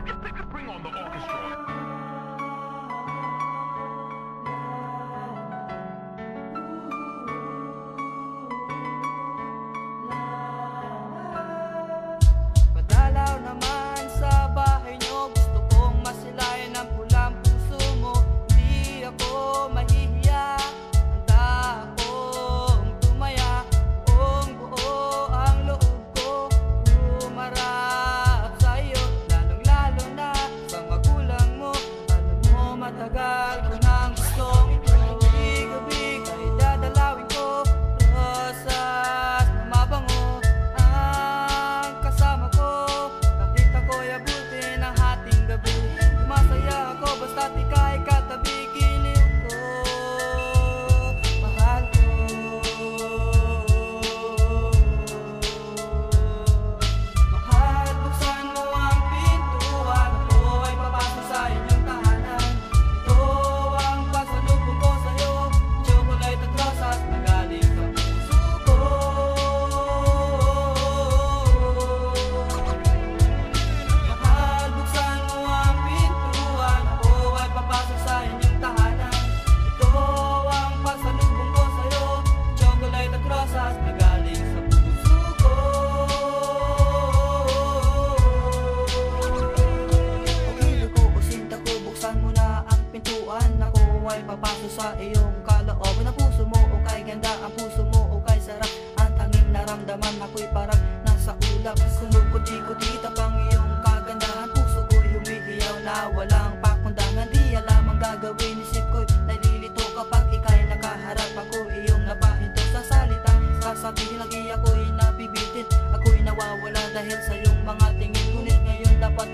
Bring on the orchestra. Padalaw naman sa bahay nyo, gusto kong masilayan ang pulang puso mo. Hindi ako mahihiya, handa akong tumaya. Buong buo ang loob ko, humarap sa'yo. Lalong lalo na sa magulang mo. Alam mo matagal ko nang gustong gabi-gabi kay dadalawin ko. Rosas na mabango ang kasama ko, kahit ako'y abutin ang hating gabi. Masaya ako basta't ika'y katabi. Giliw ko, mahal ko. Mahal, buksan mo ang pintuan, ako ay papasok sa inyong tahanan. Ito ang pasalubong ko sa'yo, chocolate at rosas na galing sa puso ko. Mahal, buksan mo ang pintuan, ako ay papasok sa inyong tahanan. Ito ang pasalubong ko sa'yo, chocolate at rosas na galing sa puso ko. Pag-ibig ko o sinta ko, buksan mo na ang pintuan. Ako ay papasok sa iyong kalooban. Ang puso mo o kay ganda, ang puso mo o kay sarap. Ang tanging naramdaman, ako'y parang nasa ulap. Kumukuti-kuti tapang iyong kagandahan. Puso ko'y humihiyaw na walang pakundangan. Di alam ang gagawin, isip ko'y nalilito kapag ika'y nakaharap. Ako iyong napahinto sa salita, sasabihin lagi ako'y nabibitin. Ako'y nawawala dahil sa iyong mga tingin. Ngunit ngayon dapat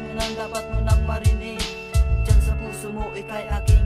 mo nang marinig. Diyan sa puso mo, ika'y aking